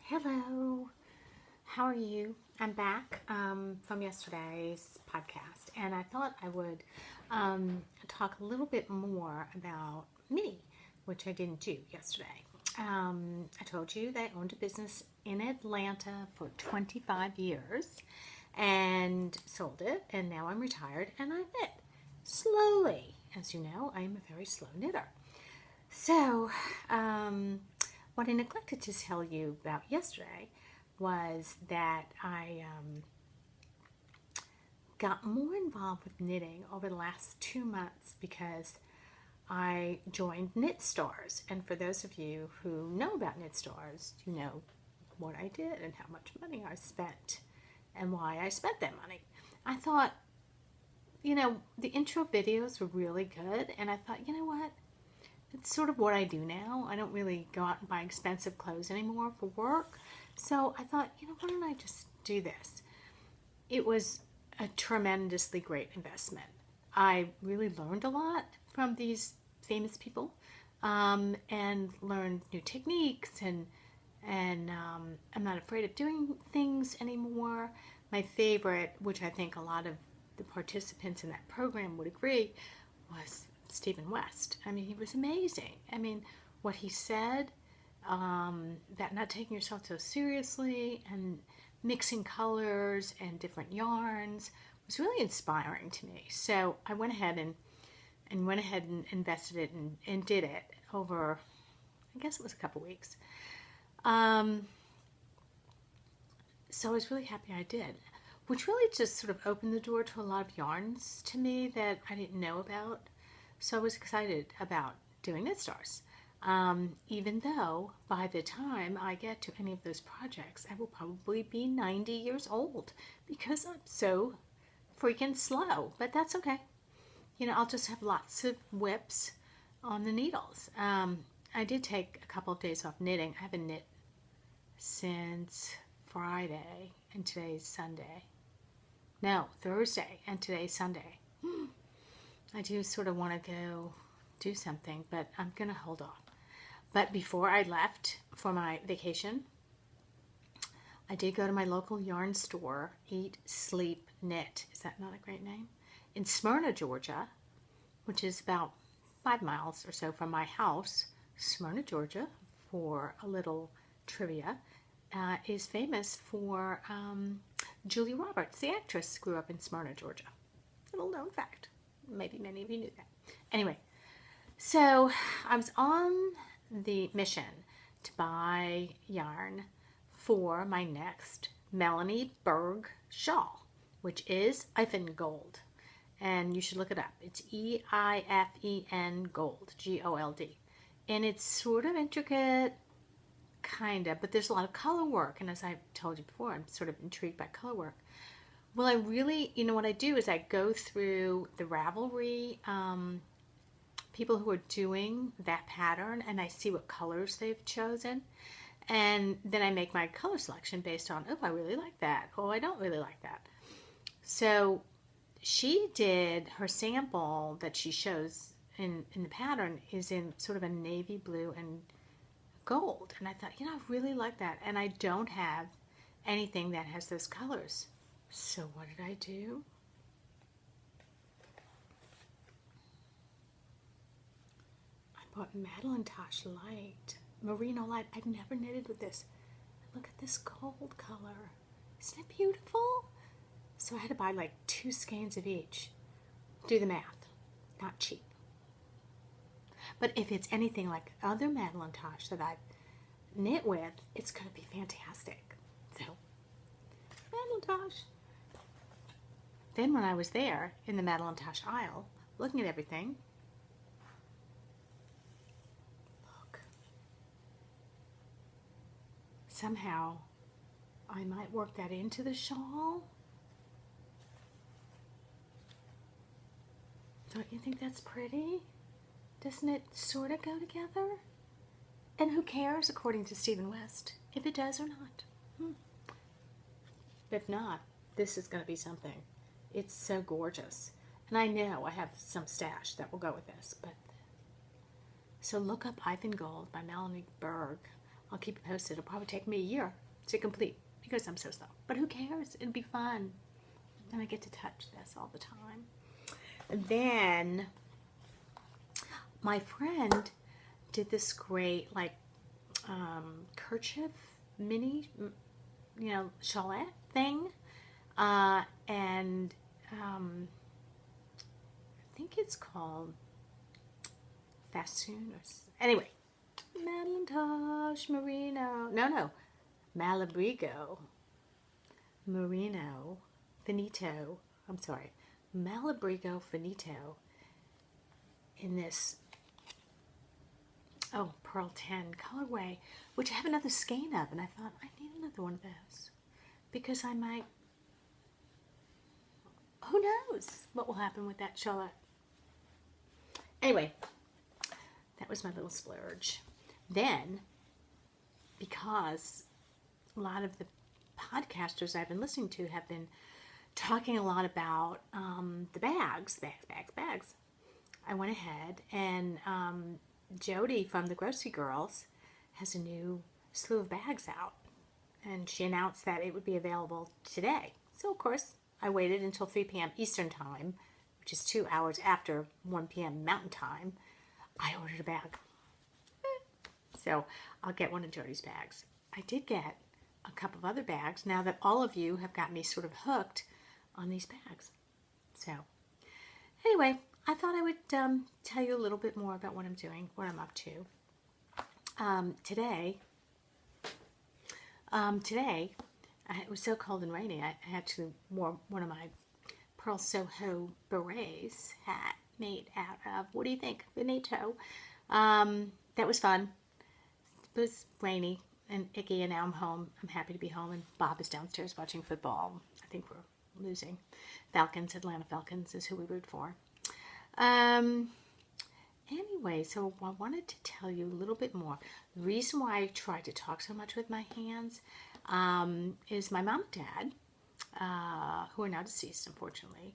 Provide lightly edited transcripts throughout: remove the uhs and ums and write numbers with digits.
Hello, how are you? I'm back from yesterday's podcast, and I thought I would talk a little bit more about me, which I didn't do yesterday. I told you that I owned a business in Atlanta for 25 years and sold it, and now I'm retired and I knit slowly. As you know, I am a very slow knitter. So, what I neglected to tell you about yesterday was that I got more involved with knitting over the last 2 months because I joined Knit Stars. And for those of you who know about Knit Stars, you know what I did and how much money I spent and why I spent that money. I thought, the intro videos were really good, and I thought, you know what? It's sort of what I do now. I don't really go out and buy expensive clothes anymore for work. So I thought, why don't I just do this? It was a tremendously great investment. I really learned a lot from these famous people and learned new techniques and I'm not afraid of doing things anymore. My favorite, which I think a lot of the participants in that program would agree, was Stephen West. I mean, he was amazing. I mean, what he said, that not taking yourself so seriously and mixing colors and different yarns was really inspiring to me. So I went ahead and invested it and did it over, I guess it was a couple weeks. So I was really happy I did, which really just sort of opened the door to a lot of yarns to me that I didn't know about. So I was excited about doing Knit Stars. Even though by the time I get to any of those projects, I will probably be 90 years old because I'm so freaking slow. But that's okay. I'll just have lots of whips on the needles. I did take a couple of days off knitting. I haven't knit since Friday, and today's Sunday. No, Thursday, and today's Sunday. I do sort of want to go do something, but I'm going to hold off. But before I left for my vacation, I did go to my local yarn store, Eat, Sleep, Knit. Is that not a great name? In Smyrna, Georgia, which is about 5 miles or so from my house. Smyrna, Georgia, for a little trivia, is famous for Julia Roberts, the actress, grew up in Smyrna, Georgia. Little known fact. Maybe many of you knew that. Anyway, so I was on the mission to buy yarn for my next Melanie Berg shawl, which is Eifen Gold. And you should look it up. It's EIFEN Gold, Gold. And it's sort of intricate, kind of, but there's a lot of color work. And as I've told you before, I'm sort of intrigued by color work. Well, I really, what I do is I go through the Ravelry people who are doing that pattern, and I see what colors they've chosen. And then I make my color selection based on, oh, I really like that. Oh, I don't really like that. So she did her sample that she shows in the pattern is in sort of a navy blue and gold. And I thought, I really like that. And I don't have anything that has those colors. So what did I do? I bought Madeline Tosh Light, Merino Light. I've never knitted with this. Look at this gold color. Isn't it beautiful? So I had to buy like 2 skeins of each. Do the math. Not cheap. But if it's anything like other Madeline Tosh that I've knit with, it's going to be fantastic. So, Madeline Tosh. Then when I was there in the Madeline Tosh aisle, looking at everything, look, somehow I might work that into the shawl. Don't you think that's pretty? Doesn't it sort of go together? And who cares, according to Stephen West, if it does or not? If not, this is going to be something. It's so gorgeous. And I know I have some stash that will go with this. But so look up Eifen Gold by Melanie Berg I'll keep you posted. It'll probably take me a year to complete because I'm so slow. But who cares? It'll be fun. And I get to touch this all the time. And then my friend did this great like kerchief mini, chalette thing. And I think it's called Fassoon. Anyway, Madelinetosh Merino. No. Malabrigo. Merino. Finito. I'm sorry. Malabrigo Finito. In this, Pearl 10 colorway, which I have another skein of. And I thought, I need another one of those. Because I might, who knows what will happen with that Charlotte. Anyway, that was my little splurge. Then, because a lot of the podcasters I've been listening to have been talking a lot about the bags. I went ahead and Jody from the Grocery Girls has a new slew of bags out. And she announced that it would be available today. So, of course, I waited until 3 p.m. Eastern Time, which is 2 hours after 1 p.m. Mountain Time. I ordered a bag. So, I'll get one of Jody's bags. I did get a couple of other bags now that all of you have got me sort of hooked on these bags. So, anyway, I thought I would tell you a little bit more about what I'm doing, what I'm up to. Today, it was so cold and rainy, I actually wore one of my Pearl Soho berets hat made out of, what do you think, Finito. That was fun. It was rainy and icky, and now I'm home. I'm happy to be home, and Bob is downstairs watching football. I think we're losing. Atlanta Falcons is who we root for. Anyway, so I wanted to tell you a little bit more. The reason why I try to talk so much with my hands is my mom and dad, who are now deceased, unfortunately,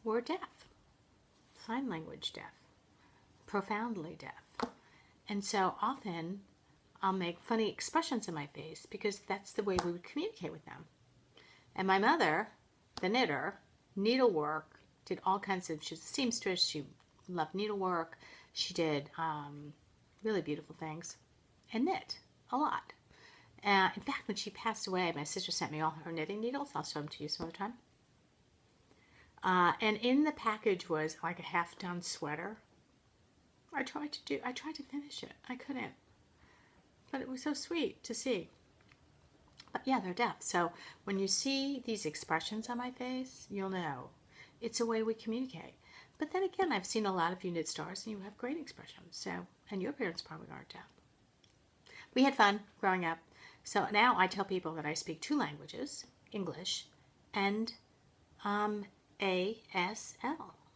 were deaf, sign language deaf, profoundly deaf. And so often I'll make funny expressions in my face because that's the way we would communicate with them. And my mother, the knitter, needlework, did all kinds of, she was a seamstress, she loved needlework, she did really beautiful things, and knit a lot. In fact, when she passed away, my sister sent me all her knitting needles. I'll show them to you some other time. And in the package was like a half-done sweater. I tried to finish it. I couldn't. But it was so sweet to see. But yeah, they're deaf. So when you see these expressions on my face, you'll know. It's a way we communicate. But then again, I've seen a lot of you knit stars and you have great expressions. So, and your parents probably aren't deaf. We had fun growing up. So now I tell people that I speak 2 languages, English and ASL,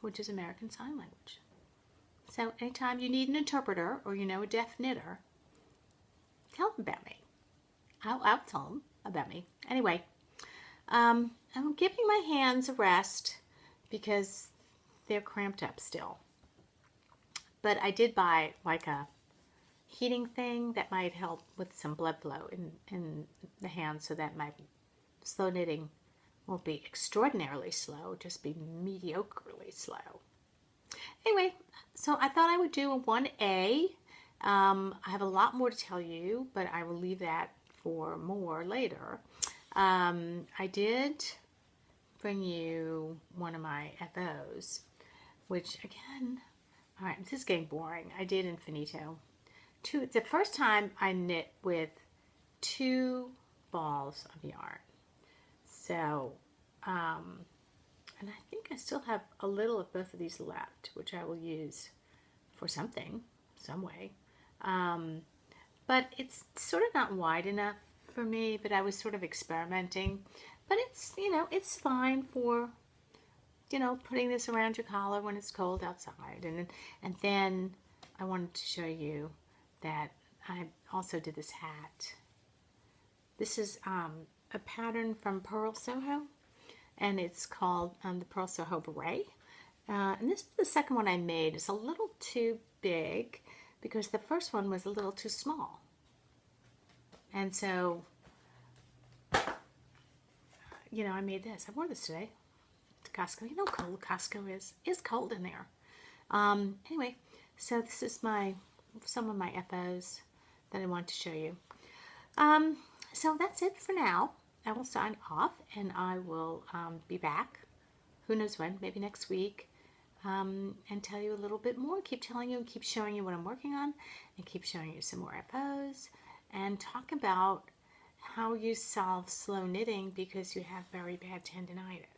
which is American Sign Language. So anytime you need an interpreter or you know a deaf knitter, tell them about me. I'll tell them about me. Anyway, I'm giving my hands a rest because they're cramped up still. But I did buy like a heating thing that might help with some blood flow in the hands so that my slow knitting won't be extraordinarily slow, just be mediocrely slow. Anyway, so I thought I would do a 1A. I have a lot more to tell you, but I will leave that for more later. I did bring you one of my FOs, which again, all right, this is getting boring. I did Infinito. It's the first time I knit with 2 balls of yarn. So, and I think I still have a little of both of these left, which I will use for something, some way. But it's sort of not wide enough for me, but I was sort of experimenting. But it's, it's fine for, putting this around your collar when it's cold outside. And then I wanted to show you that I also did this hat. This is a pattern from Pearl Soho, and it's called the Pearl Soho Beret. And this is the second one I made. It's a little too big because the first one was a little too small. And so, I made this. I wore this today to Costco. You know how cold Costco is. It's cold in there. Anyway, so this is some of my FOs that I want to show you. So that's it for now. I will sign off, and I will be back. Who knows when? Maybe next week. And tell you a little bit more. Keep telling you and keep showing you what I'm working on, and keep showing you some more FOs, and talk about how you solve slow knitting because you have very bad tendinitis.